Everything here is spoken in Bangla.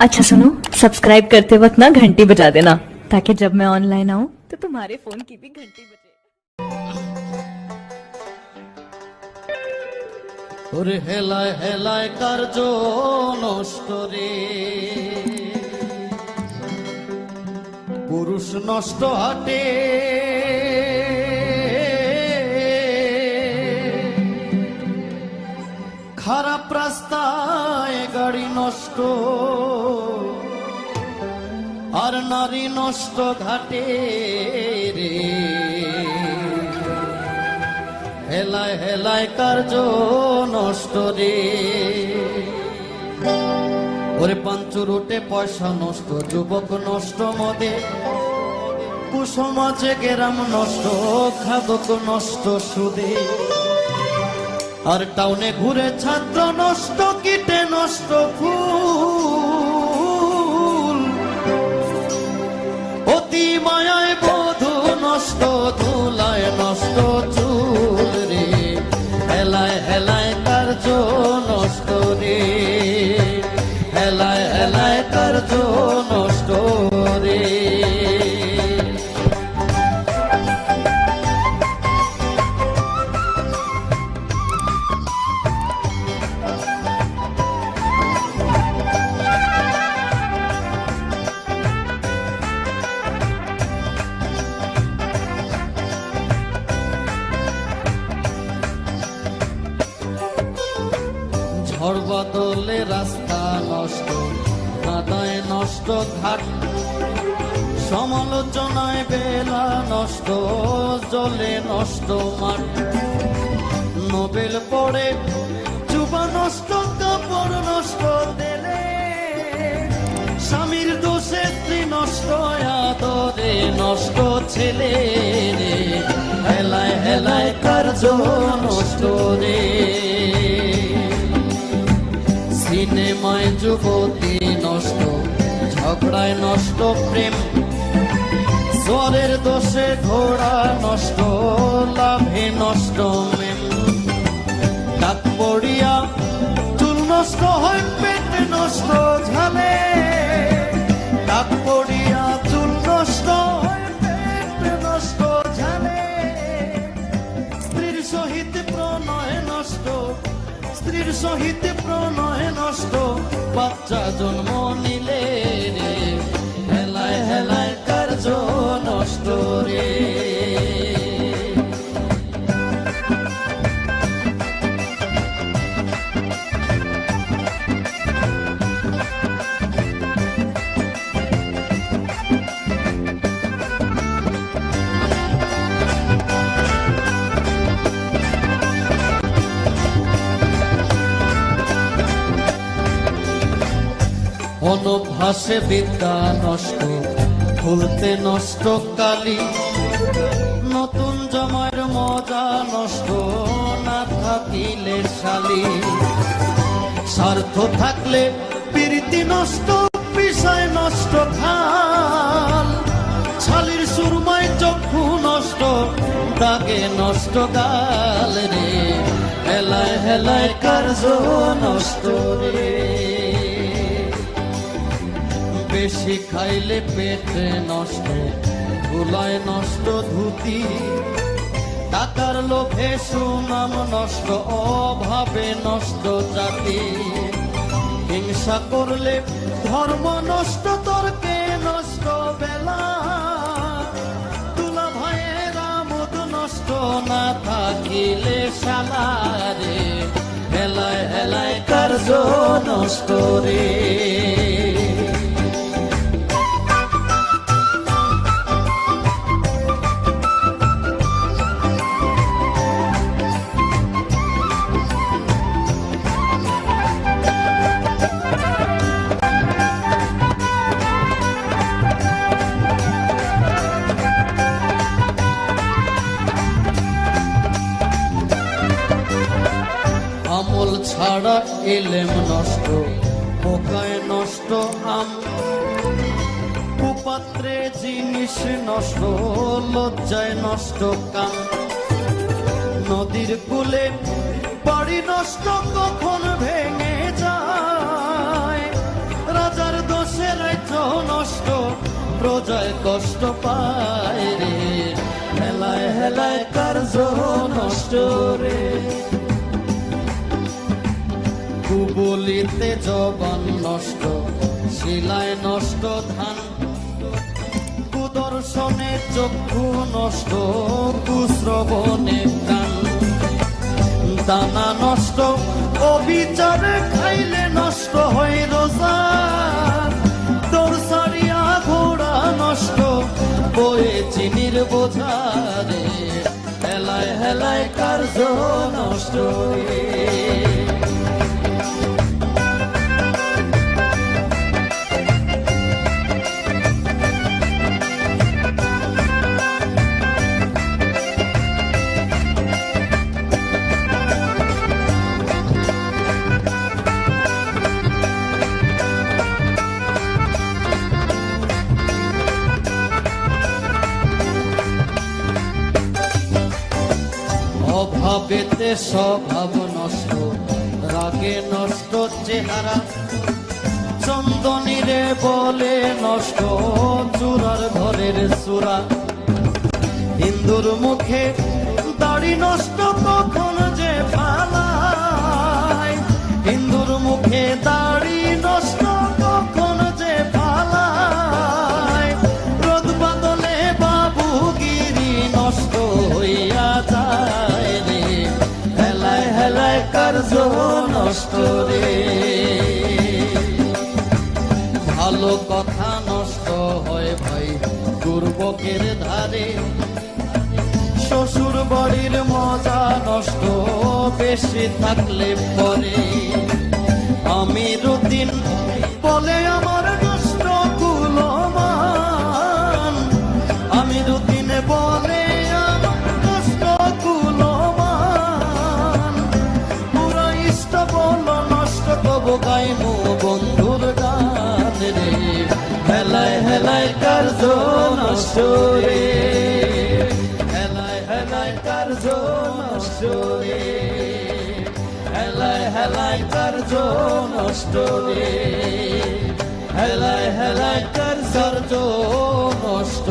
अच्छा सुनो, सब्सक्राइब करते वक्त ना घंटी बजा देना ताकि जब मैं ऑनलाइन आऊं तो तुम्हारे फोन की भी घंटी बजे। ওরে হেলায় হেলায় কার্য নষ্ট রে, পুরুষ নষ্ট হাটে খারাপ রাস্তায় গাড়ি নষ্ট আর নারী নষ্ট ঘাটে রে। হেলায় হেলায় কার্য নষ্ট রে, ওরে পাঞ্চুর উঠে পয়সা নষ্ট, যুবক নষ্ট মদে, কুসমাজে গেরাম নষ্ট, খাদক নষ্ট সুদে, আর টাউনে ঘুরে ছাত্র নষ্ট, কীটে নষ্ট ফুল, অতি মায়ায় বধূ নষ্ট, ধুলায় নষ্ট চুল রে। হেলায় হেলায় কার্য নষ্ট রে, হেলায় হেলায় কার্য নষ্ট রে। ঝড় বদলে রাস্তা নষ্ট, কাদায় নষ্ট ঘাট, সমালোচনায় বেলা নষ্ট, জলে নষ্ট মাঠ, নোবেল পড়ে চুবা নষ্ট, কাপড় নষ্ট দেলে, স্বামীর দোষে স্ত্রী নষ্ট, আদরে নষ্ট ছেলে রে। হেলায় হেলায় কার্য নষ্ট রে, সিনেমায় যুবতী নষ্ট, ঝগড়ায় নষ্ট প্রেম, স্বরের দোষে ঘোড়া নষ্ট, লাভে নষ্ট মেম, ডাক পড়িয়া চুল নষ্ট হয়, পেট নষ্ট ঝালে, ডাক পড়িয়া চুল নষ্ট হয়, পেট নষ্ট ঝালে, স্ত্রীর সহিত প্রণয় নষ্ট, স্ত্রীর সহিত প্রণয় নষ্ট, বাচ্চা জন্ম নিলে রে। হেলায় হেলায় কার্য নষ্ট রে। অনভ্যাসে বিদ্যা নষ্ট, ভুলতে নষ্ট কালি, নতুন জমার মজা নষ্ট, না থাকিলে শালি, স্বার্থ থাকলে প্রীতি নষ্ট, বিষয় নষ্ট খাল, ছালির সুরমায় চক্ষু নষ্ট, দাগে নষ্ট গাল রে। হেলায় হেলায় কার্য নষ্ট রে, বেশি খাইলে পেটে নষ্ট, ধুলায় নষ্ট ধুতি, টাকার লোভে সুনাম নষ্ট, অভাবে নষ্ট জাতি, হিংসা করলে ধর্ম নষ্ট, তর্কে নষ্ট বেলা, তুলা ভাইয়েরা মুদ নষ্ট, না থাকিলে শালা রে। হেলায় হেলায় কার্য নষ্ট রে। আমল ছাড়া এলেম নষ্ট, পোকায় নষ্ট আম, কুপাত্রে জিনিস নষ্ট, লজ্জায় নষ্ট কাম, নদীর কূলে বাড়ি নষ্ট, কখন ভেঙে যায়, রাজার কষ্ট পায় রে, হেলায় হেলায় কার্য নষ্ট রে। কুবলিতে জবান নষ্ট, শিলায় নষ্ট ধান, কুদর্শনে চক্ষু নষ্ট, কুশ্রবণে কান, দানা নষ্ট, অবিচারে খাইলে নষ্ট হয় রোজা, তোর সারিয়া ঘোড়া নষ্ট, বয়ে চিনির বোঝা রে, হেলায় হেলায় কার্য নষ্ট রে। অভাবেতে স্বভাব নষ্ট, রাগে নষ্ট চেহারা, চন্দনীরে বলে নষ্ট, চূড়ার ঘরের চূড়া, হিন্দুর মুখে দাড়ি নষ্ট কখন যে ফালায়, হিন্দুর মুখে দাড়ি নষ্ট কখন যে ফালায়, রোদ বাদলে বাবুগিরি নষ্ট হইয়া যায় রে, হেলায় হেলায় কার্য নষ্ট রে। ভালো কথা নষ্ট হয় ভাই দুর্ভোগের ধারে, শ্বশুর বাড়ির মজা নষ্ট বেশি থাকলে পরে, আমি রুদিন বলে আমার নষ্ট কুলমান, আমি রুদিন বলে আমার নষ্ট কুলমান, পুরা ইষ্ট বল নষ্ট তবু গাইমু বন্ধুর গান রে, হেলায় হেলায় কার্য নষ্ট রে, হেলায় হেলায় কার্য নষ্ট রে, হেলায় হেলায় কার্য নষ্ট রে, হেলায় হেলায় কার্য নষ্ট